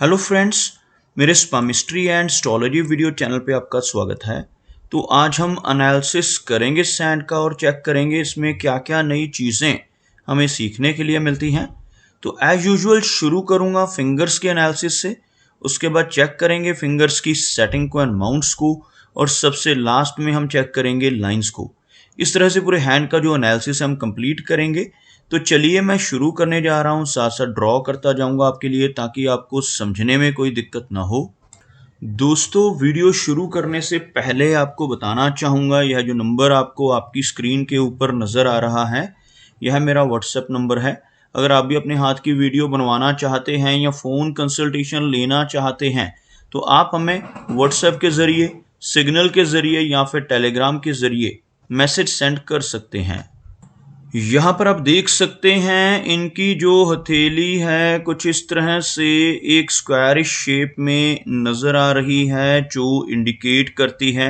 Hello friends, मेरे स्पामिस्ट्री and astrology video channel पे आपका स्वागत है। तो आज हम एनालिसिस करेंगे सैंड का और चेक करेंगे इसमें क्या क्या नई चीज़ें हमें सीखने के लिए मिलती हैं। तो एज यूजुअल शुरू करूँगा फिंगर्स के एनालिसिस से, उसके बाद चेक करेंगे फिंगर्स की सेटिंग को एंड माउंट्स को, और सबसे लास्ट में हम चेक करेंगे लाइंस को। इस तरह से पूरे हैंड का जो एनालिसिस हम कंप्लीट करेंगे। तो चलिए मैं शुरू करने जा रहा हूँ, साथ साथ ड्रॉ करता जाऊंगा आपके लिए ताकि आपको समझने में कोई दिक्कत ना हो। दोस्तों, वीडियो शुरू करने से पहले आपको बताना चाहूँगा, यह जो नंबर आपको आपकी स्क्रीन के ऊपर नज़र आ रहा है, यह मेरा व्हाट्सएप नंबर है। अगर आप भी अपने हाथ की वीडियो बनवाना चाहते हैं या फ़ोन कंसल्टेशन लेना चाहते हैं तो आप हमें व्हाट्सएप के ज़रिए, सिग्नल के ज़रिए या फिर टेलीग्राम के ज़रिए मैसेज सेंड कर सकते हैं। यहाँ पर आप देख सकते हैं इनकी जो हथेली है कुछ इस तरह से एक स्क्वायरिश शेप में नज़र आ रही है, जो इंडिकेट करती है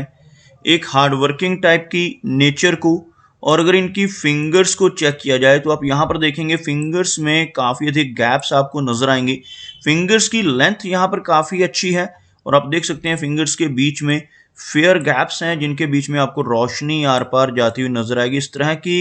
एक हार्ड वर्किंग टाइप की नेचर को। और अगर इनकी फिंगर्स को चेक किया जाए तो आप यहाँ पर देखेंगे फिंगर्स में काफ़ी अधिक गैप्स आपको नज़र आएंगे। फिंगर्स की लेंथ यहाँ पर काफ़ी अच्छी है और आप देख सकते हैं फिंगर्स के बीच में फेयर गैप्स हैं जिनके बीच में आपको रोशनी आर पार जाती हुई नजर आएगी। इस तरह की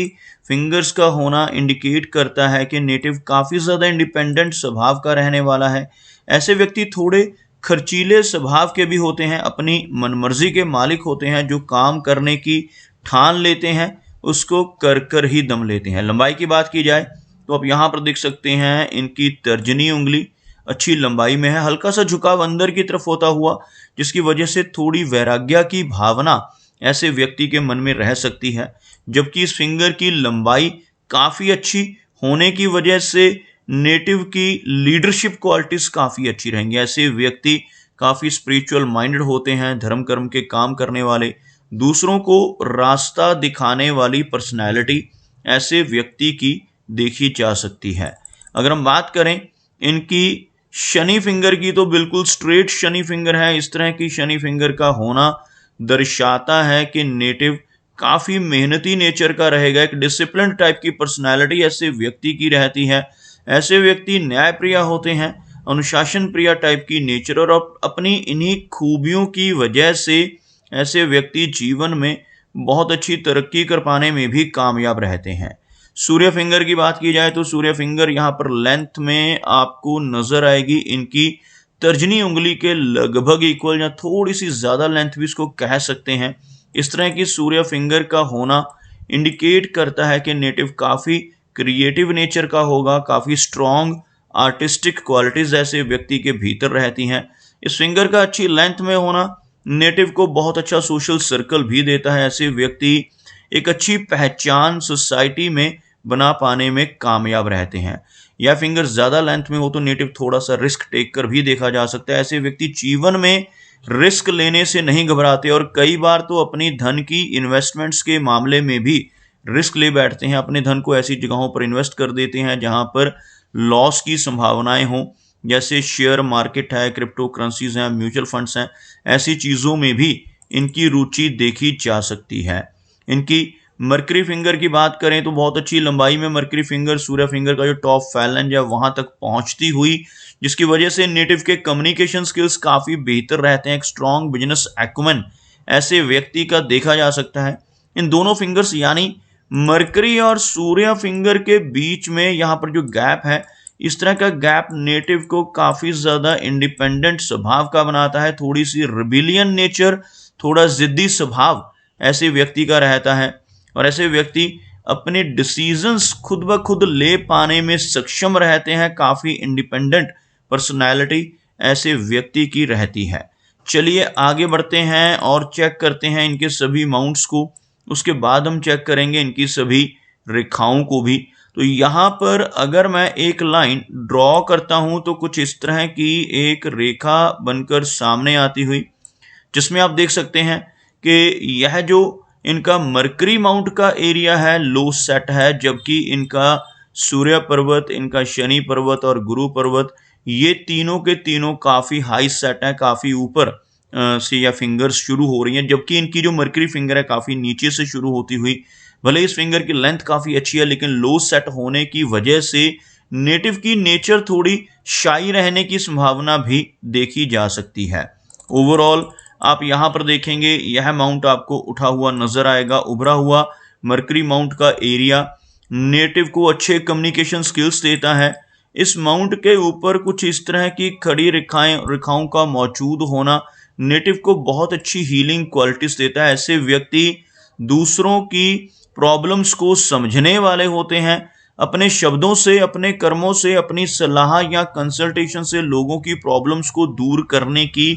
फिंगर्स का होना इंडिकेट करता है कि नेटिव काफ़ी ज़्यादा इंडिपेंडेंट स्वभाव का रहने वाला है। ऐसे व्यक्ति थोड़े खर्चीले स्वभाव के भी होते हैं, अपनी मनमर्जी के मालिक होते हैं, जो काम करने की ठान लेते हैं उसको कर कर ही दम लेते हैं। लंबाई की बात की जाए तो आप यहाँ पर देख सकते हैं इनकी तर्जनी उंगली अच्छी लंबाई में है, हल्का सा झुकाव अंदर की तरफ होता हुआ, जिसकी वजह से थोड़ी वैराग्य की भावना ऐसे व्यक्ति के मन में रह सकती है। जबकि इस फिंगर की लंबाई काफ़ी अच्छी होने की वजह से नेटिव की लीडरशिप क्वालिटीज काफ़ी अच्छी रहेंगी। ऐसे व्यक्ति काफ़ी स्पिरिचुअल माइंडेड होते हैं, धर्म कर्म के काम करने वाले, दूसरों को रास्ता दिखाने वाली पर्सनैलिटी ऐसे व्यक्ति की देखी जा सकती है। अगर हम बात करें इनकी शनि फिंगर की तो बिल्कुल स्ट्रेट शनि फिंगर है। इस तरह की शनि फिंगर का होना दर्शाता है कि नेटिव काफ़ी मेहनती नेचर का रहेगा, एक डिसिप्लिन टाइप की पर्सनालिटी ऐसे व्यक्ति की रहती है। ऐसे व्यक्ति न्यायप्रिय होते हैं, अनुशासन प्रिय टाइप की नेचर, और अपनी इन्हीं खूबियों की वजह से ऐसे व्यक्ति जीवन में बहुत अच्छी तरक्की कर पाने में भी कामयाब रहते हैं। सूर्य फिंगर की बात की जाए तो सूर्य फिंगर यहाँ पर लेंथ में आपको नजर आएगी इनकी तर्जनी उंगली के लगभग इक्वल या थोड़ी सी ज़्यादा लेंथ भी इसको कह सकते हैं। इस तरह की सूर्य फिंगर का होना इंडिकेट करता है कि नेटिव काफ़ी क्रिएटिव नेचर का होगा, काफ़ी स्ट्रॉन्ग आर्टिस्टिक क्वालिटीज़ ऐसे व्यक्ति के भीतर रहती हैं। इस फिंगर का अच्छी लेंथ में होना नेटिव को बहुत अच्छा सोशल सर्कल भी देता है। ऐसे व्यक्ति एक अच्छी पहचान सोसाइटी में बना पाने में कामयाब रहते हैं। या फिंगर ज़्यादा लेंथ में हो तो नेटिव थोड़ा सा रिस्क टेक कर भी देखा जा सकता है। ऐसे व्यक्ति जीवन में रिस्क लेने से नहीं घबराते और कई बार तो अपनी धन की इन्वेस्टमेंट्स के मामले में भी रिस्क ले बैठते हैं। अपने धन को ऐसी जगहों पर इन्वेस्ट कर देते हैं जहां पर लॉस की संभावनाएं हों, जैसे शेयर मार्केट है, क्रिप्टो करेंसीज हैं, म्यूचुअल फंड्स हैं। ऐसी चीज़ों में भी इनकी रुचि देखी जा सकती है। इनकी मर्करी फिंगर की बात करें तो बहुत अच्छी लंबाई में मर्करी फिंगर सूर्य फिंगर का जो टॉप फैलेंज है वहां तक पहुंचती हुई, जिसकी वजह से नेटिव के कम्युनिकेशन स्किल्स काफ़ी बेहतर रहते हैं। एक स्ट्रॉन्ग बिजनेस एक्युमेन ऐसे व्यक्ति का देखा जा सकता है। इन दोनों फिंगर्स यानी मर्करी और सूर्य फिंगर के बीच में यहाँ पर जो गैप है, इस तरह का गैप नेटिव को काफ़ी ज़्यादा इंडिपेंडेंट स्वभाव का बनाता है। थोड़ी सी रिबिलियन नेचर, थोड़ा ज़िद्दी स्वभाव ऐसे व्यक्ति का रहता है और ऐसे व्यक्ति अपने डिसीजंस खुद ब खुद ले पाने में सक्षम रहते हैं। काफ़ी इंडिपेंडेंट पर्सनैलिटी ऐसे व्यक्ति की रहती है। चलिए आगे बढ़ते हैं और चेक करते हैं इनके सभी माउंट्स को। उसके बाद हम चेक करेंगे इनकी सभी रेखाओं को भी। तो यहाँ पर अगर मैं एक लाइन ड्रॉ करता हूँ तो कुछ इस तरह की एक रेखा बनकर सामने आती हुई, जिसमें आप देख सकते हैं कि यह जो इनका मरकरी माउंट का एरिया है लो सेट है, जबकि इनका सूर्य पर्वत, इनका शनि पर्वत और गुरु पर्वत, ये तीनों के तीनों काफ़ी हाई सेट है, काफ़ी ऊपर से यह फिंगर्स शुरू हो रही हैं। जबकि इनकी जो मरकरी फिंगर है काफ़ी नीचे से शुरू होती हुई, भले इस फिंगर की लेंथ काफ़ी अच्छी है लेकिन लो सेट होने की वजह से नेटिव की नेचर थोड़ी शाई रहने की संभावना भी देखी जा सकती है। ओवरऑल आप यहाँ पर देखेंगे यह माउंट आपको उठा हुआ नजर आएगा, उभरा हुआ मरकरी माउंट का एरिया नेटिव को अच्छे कम्युनिकेशन स्किल्स देता है। इस माउंट के ऊपर कुछ इस तरह की खड़ी रेखाओं का मौजूद होना नेटिव को बहुत अच्छी हीलिंग क्वालिटीज देता है। ऐसे व्यक्ति दूसरों की प्रॉब्लम्स को समझने वाले होते हैं। अपने शब्दों से, अपने कर्मों से, अपनी सलाह या कंसल्टेशन से लोगों की प्रॉब्लम्स को दूर करने की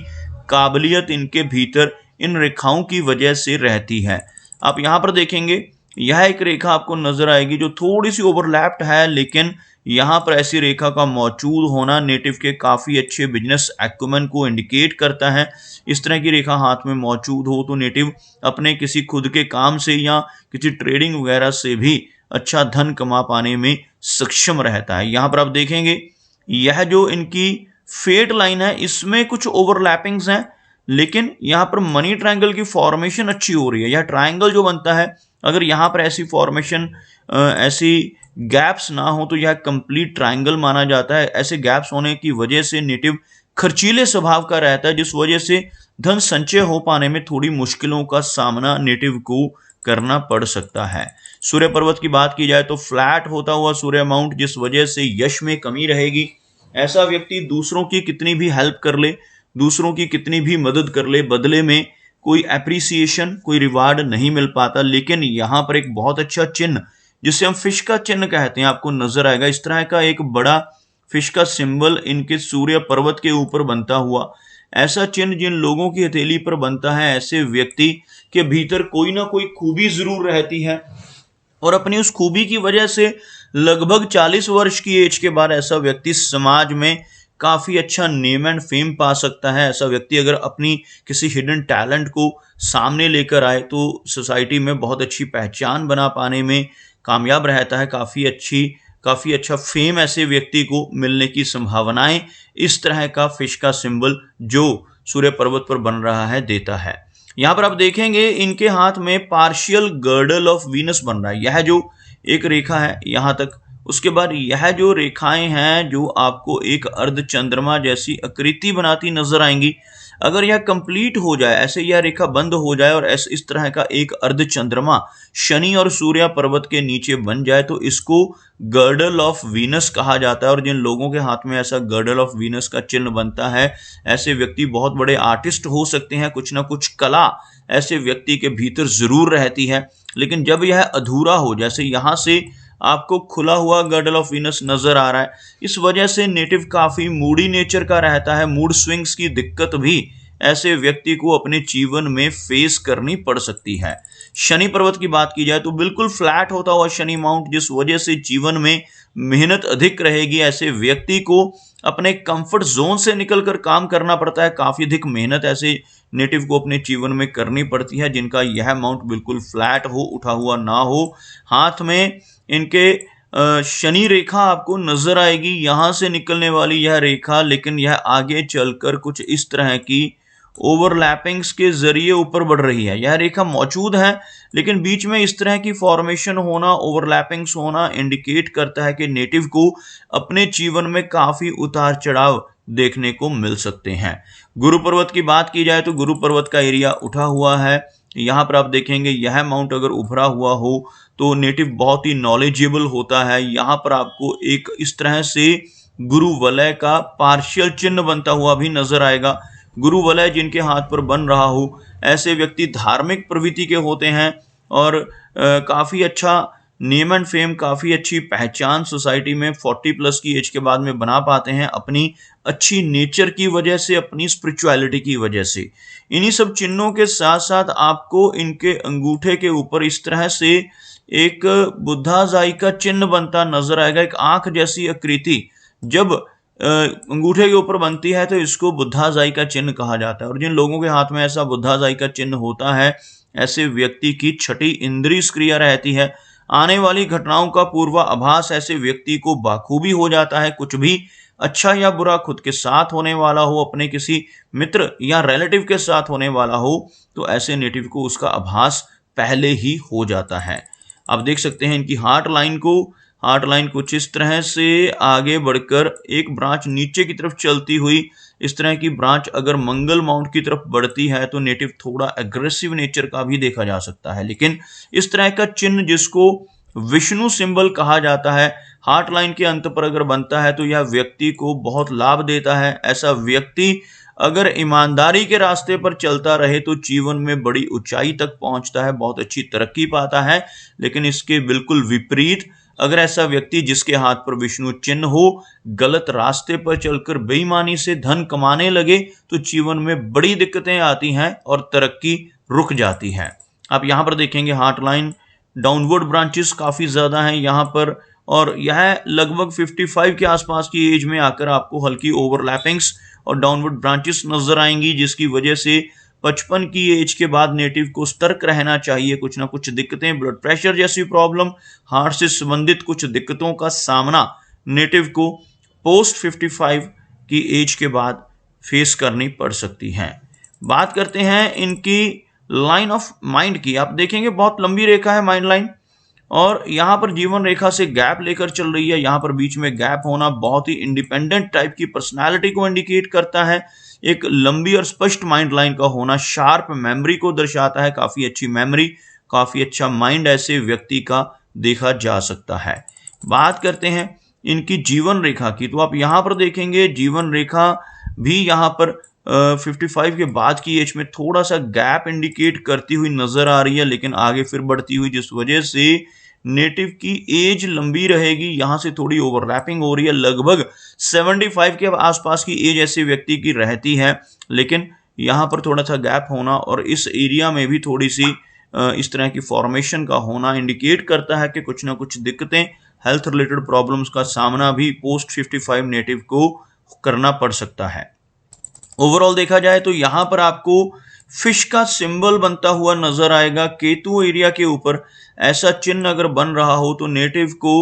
काबिलियत इनके भीतर इन रेखाओं की वजह से रहती है। आप यहाँ पर देखेंगे यह एक रेखा आपको नजर आएगी जो थोड़ी सी ओवरलैप्ड है, लेकिन यहाँ पर ऐसी रेखा का मौजूद होना नेटिव के काफ़ी अच्छे बिजनेस एक्यूमेन को इंडिकेट करता है। इस तरह की रेखा हाथ में मौजूद हो तो नेटिव अपने किसी खुद के काम से या किसी ट्रेडिंग वगैरह से भी अच्छा धन कमा पाने में सक्षम रहता है। यहाँ पर आप देखेंगे यह जो इनकी फेट लाइन है इसमें कुछ ओवरलैपिंग्स हैं, लेकिन यहाँ पर मनी ट्रायंगल की फॉर्मेशन अच्छी हो रही है। यह ट्रायंगल जो बनता है, अगर यहाँ पर ऐसी फॉर्मेशन, ऐसी गैप्स ना हो तो यह कंप्लीट ट्रायंगल माना जाता है। ऐसे गैप्स होने की वजह से नेटिव खर्चीले स्वभाव का रहता है, जिस वजह से धन संचय हो पाने में थोड़ी मुश्किलों का सामना नेटिव को करना पड़ सकता है। सूर्य पर्वत की बात की जाए तो फ्लैट होता हुआ सूर्य माउंट, जिस वजह से यश में कमी रहेगी। ऐसा व्यक्ति दूसरों की कितनी भी हेल्प कर ले, दूसरों की कितनी भी मदद कर ले, बदले में कोई एप्रिसिएशन, कोई रिवार्ड नहीं मिल पाता। लेकिन यहाँ पर एक बहुत अच्छा चिन्ह जिसे हम फिश का चिन्ह कहते हैं आपको नजर आएगा। इस तरह का एक बड़ा फिश का सिंबल इनके सूर्य पर्वत के ऊपर बनता हुआ। ऐसा चिन्ह जिन लोगों की हथेली पर बनता है, ऐसे व्यक्ति के भीतर कोई ना कोई खूबी जरूर रहती है और अपनी उस खूबी की वजह से लगभग 40 वर्ष की एज के बाद ऐसा व्यक्ति समाज में काफ़ी अच्छा नेम एंड फेम पा सकता है। ऐसा व्यक्ति अगर अपनी किसी हिडन टैलेंट को सामने लेकर आए तो सोसाइटी में बहुत अच्छी पहचान बना पाने में कामयाब रहता है। काफ़ी अच्छा फेम ऐसे व्यक्ति को मिलने की संभावनाएं इस तरह का फिश का सिंबल जो सूर्य पर्वत पर बन रहा है देता है। यहाँ पर आप देखेंगे इनके हाथ में पार्शियल गर्डल ऑफ वीनस बन रहा है। यह जो एक रेखा है यहाँ तक, उसके बाद यह जो रेखाएं हैं जो आपको एक अर्ध चंद्रमा जैसी आकृति बनाती नजर आएंगी, अगर यह कंप्लीट हो जाए, ऐसे यह रेखा बंद हो जाए और इस तरह का एक अर्ध चंद्रमा शनि और सूर्य पर्वत के नीचे बन जाए तो इसको गर्डल ऑफ वीनस कहा जाता है। और जिन लोगों के हाथ में ऐसा गर्डल ऑफ वीनस का चिन्ह बनता है, ऐसे व्यक्ति बहुत बड़े आर्टिस्ट हो सकते हैं। कुछ ना कुछ कला ऐसे व्यक्ति के भीतर जरूर रहती है, लेकिन जब यह अधूरा हो, जैसे यहाँ से आपको खुला हुआ गर्डल ऑफ वीनस नजर आ रहा है, इस वजह से नेटिव काफी मूडी नेचर का रहता है। मूड स्विंग्स की दिक्कत भी ऐसे व्यक्ति को अपने जीवन में फेस करनी पड़ सकती है। शनि पर्वत की बात की जाए तो बिल्कुल फ्लैट होता हुआ शनि माउंट, जिस वजह से जीवन में मेहनत अधिक रहेगी। ऐसे व्यक्ति को अपने कंफर्ट जोन से निकलकर काम करना पड़ता है। काफी अधिक मेहनत ऐसे नेटिव को अपने जीवन में करनी पड़ती है जिनका यह माउंट बिल्कुल फ्लैट हो, उठा हुआ ना हो। हाथ में इनके शनि रेखा आपको नजर आएगी, यहां से निकलने वाली यह रेखा, लेकिन यह आगे चलकर कुछ इस तरह की ओवरलैपिंग्स के जरिए ऊपर बढ़ रही है। यह रेखा मौजूद है लेकिन बीच में इस तरह की फॉर्मेशन होना, ओवरलैपिंग्स होना इंडिकेट करता है कि नेटिव को अपने जीवन में काफी उतार चढ़ाव देखने को मिल सकते हैं। गुरु पर्वत की बात की जाए तो गुरु पर्वत का एरिया उठा हुआ है। यहाँ पर आप देखेंगे यह माउंट अगर उभरा हुआ हो तो नेटिव बहुत ही नॉलेजेबल होता है। यहाँ पर आपको एक इस तरह से गुरु वलय का पार्शियल चिन्ह बनता हुआ भी नजर आएगा। गुरु वलय जिनके हाथ पर बन रहा हो, ऐसे व्यक्ति धार्मिक प्रवृत्ति के होते हैं और काफ़ी अच्छा नेम एंड फेम, काफ़ी अच्छी पहचान सोसाइटी में 40 प्लस की एज के बाद में बना पाते हैं अपनी अच्छी नेचर की वजह से, अपनी स्पिरिचुअलिटी की वजह से। इन्हीं सब चिन्हों के साथ साथ आपको इनके अंगूठे के ऊपर इस तरह से एक बुद्धाजाई का चिन्ह बनता नजर आएगा। एक आंख जैसी आकृति जब अंगूठे के ऊपर बनती है तो इसको बुद्धाजाई का चिन्ह कहा जाता है। और जिन लोगों के हाथ में ऐसा बुद्धाजाई का चिन्ह होता है, ऐसे व्यक्ति की छठी इंद्रिय सक्रिय रहती है। आने वाली घटनाओं का पूर्वाभास ऐसे व्यक्ति को बाखूबी हो जाता है। कुछ भी अच्छा या बुरा खुद के साथ होने वाला हो, अपने किसी मित्र या रिलेटिव के साथ होने वाला हो, तो ऐसे नेटिव को उसका आभास पहले ही हो जाता है। आप देख सकते हैं इनकी हार्ट लाइन को हार्ट लाइन कुछ इस तरह से आगे बढ़कर एक ब्रांच नीचे की तरफ चलती हुई, इस तरह की ब्रांच अगर मंगल माउंट की तरफ बढ़ती है तो नेटिव थोड़ा एग्रेसिव नेचर का भी देखा जा सकता है। लेकिन इस तरह का चिन्ह जिसको विष्णु सिंबल कहा जाता है, हार्ट लाइन के अंत पर अगर बनता है तो यह व्यक्ति को बहुत लाभ देता है। ऐसा व्यक्ति अगर ईमानदारी के रास्ते पर चलता रहे तो जीवन में बड़ी ऊंचाई तक पहुंचता है, बहुत अच्छी तरक्की पाता है। लेकिन इसके बिल्कुल विपरीत अगर ऐसा व्यक्ति जिसके हाथ पर विष्णु चिन्ह हो गलत रास्ते पर चलकर बेईमानी से धन कमाने लगे तो जीवन में बड़ी दिक्कतें आती हैं और तरक्की रुक जाती है। आप यहाँ पर देखेंगे हार्ट लाइन डाउनवर्ड ब्रांचेस काफी ज्यादा हैं यहाँ पर, और यह लगभग 55 के आसपास की एज में आकर आपको हल्की ओवरलैपिंग्स और डाउनवर्ड ब्रांचेस नजर आएंगी, जिसकी वजह से 55 की एज के बाद नेटिव को सतर्क रहना चाहिए। कुछ ना कुछ दिक्कतें, ब्लड प्रेशर जैसी प्रॉब्लम, हार्ट से संबंधित कुछ दिक्कतों का सामना नेटिव को पोस्ट 55 की एज के बाद फेस करनी पड़ सकती है। बात करते हैं इनकी लाइन ऑफ माइंड की। आप देखेंगे बहुत लंबी रेखा है माइंड लाइन, और यहाँ पर जीवन रेखा से गैप लेकर चल रही है। यहाँ पर बीच में गैप होना बहुत ही इंडिपेंडेंट टाइप की पर्सनालिटी को इंडिकेट करता है। एक लंबी और स्पष्ट माइंड लाइन का होना शार्प मेमोरी को दर्शाता है। काफी अच्छी मेमोरी, काफी अच्छा माइंड ऐसे व्यक्ति का देखा जा सकता है। बात करते हैं इनकी जीवन रेखा की, तो आप यहाँ पर देखेंगे जीवन रेखा भी यहाँ पर 55 के बाद की एज में थोड़ा सा गैप इंडिकेट करती हुई नजर आ रही है, लेकिन आगे फिर बढ़ती हुई, जिस वजह से नेटिव की एज लंबी रहेगी। यहां से थोड़ी ओवरलैपिंग हो रही है, लगभग 75 के आसपास की एज ऐसे व्यक्ति की रहती है, लेकिन यहां पर थोड़ा सा गैप होना और इस एरिया में भी थोड़ी सी इस तरह की फॉर्मेशन का होना इंडिकेट करता है कि कुछ ना कुछ दिक्कतें, हेल्थ रिलेटेड प्रॉब्लम्स का सामना भी पोस्ट 55 नेटिव को करना पड़ सकता है। ओवरऑल देखा जाए तो यहां पर आपको फिश का सिंबल बनता हुआ नजर आएगा। केतु एरिया के ऊपर ऐसा चिन्ह अगर बन रहा हो तो नेटिव को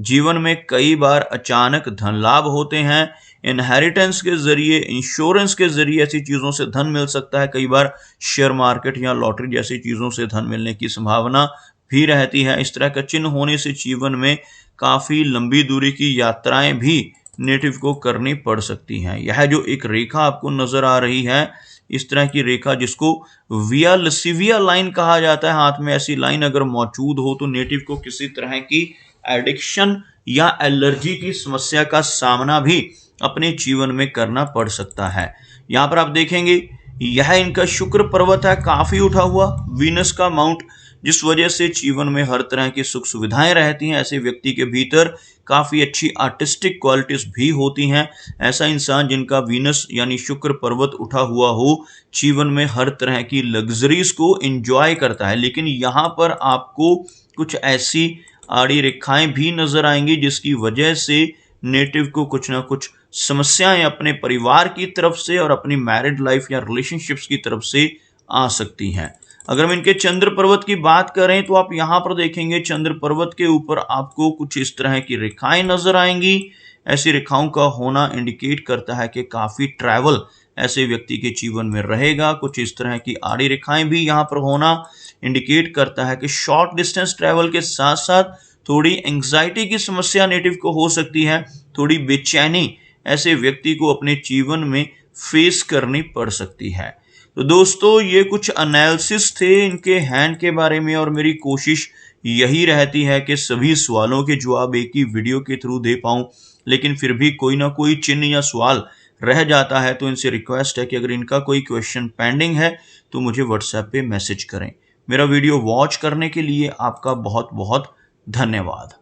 जीवन में कई बार अचानक धन लाभ होते हैं। इनहेरिटेंस के जरिए, इंश्योरेंस के जरिए ऐसी चीजों से धन मिल सकता है। कई बार शेयर मार्केट या लॉटरी जैसी चीजों से धन मिलने की संभावना भी रहती है। इस तरह का चिन्ह होने से जीवन में काफी लंबी दूरी की यात्राएं भी नेटिव को करनी पड़ सकती हैं। यह जो एक रेखा आपको नजर आ रही है, इस तरह की रेखा जिसको विया लसीविया लाइन कहा जाता है, हाथ में ऐसी लाइन अगर मौजूद हो तो नेटिव को किसी तरह की एडिक्शन या एलर्जी की समस्या का सामना भी अपने जीवन में करना पड़ सकता है। यहाँ पर आप देखेंगे यह इनका शुक्र पर्वत है, काफी उठा हुआ वीनस का माउंट, जिस वजह से जीवन में हर तरह की सुख सुविधाएं रहती हैं। ऐसे व्यक्ति के भीतर काफी अच्छी आर्टिस्टिक क्वालिटीज भी होती हैं। ऐसा इंसान जिनका वीनस यानी शुक्र पर्वत उठा हुआ हो, जीवन में हर तरह की लग्जरीज को एंजॉय करता है। लेकिन यहाँ पर आपको कुछ ऐसी आड़ी रेखाएं भी नजर आएंगी जिसकी वजह से नेटिव को कुछ ना कुछ समस्याएं अपने परिवार की तरफ से और अपनी मैरिड लाइफ या रिलेशनशिप्स की तरफ से आ सकती हैं। अगर हम इनके चंद्र पर्वत की बात करें तो आप यहाँ पर देखेंगे चंद्र पर्वत के ऊपर आपको कुछ इस तरह की रेखाएं नजर आएंगी। ऐसी रेखाओं का होना इंडिकेट करता है कि काफी ट्रैवल ऐसे व्यक्ति के जीवन में रहेगा। कुछ इस तरह की आड़ी रेखाएं भी यहाँ पर होना इंडिकेट करता है कि शॉर्ट डिस्टेंस ट्रैवल के साथ साथ थोड़ी एंग्जाइटी की समस्या नेटिव को हो सकती है। थोड़ी बेचैनी ऐसे व्यक्ति को अपने जीवन में फेस करनी पड़ सकती है। तो दोस्तों ये कुछ एनालिसिस थे इनके हैंड के बारे में, और मेरी कोशिश यही रहती है कि सभी सवालों के जवाब एक ही वीडियो के थ्रू दे पाऊं, लेकिन फिर भी कोई ना कोई चिन्ह या सवाल रह जाता है। तो इनसे रिक्वेस्ट है कि अगर इनका कोई क्वेश्चन पेंडिंग है तो मुझे व्हाट्सएप पे मैसेज करें। मेरा वीडियो वॉच करने के लिए आपका बहुत बहुत धन्यवाद।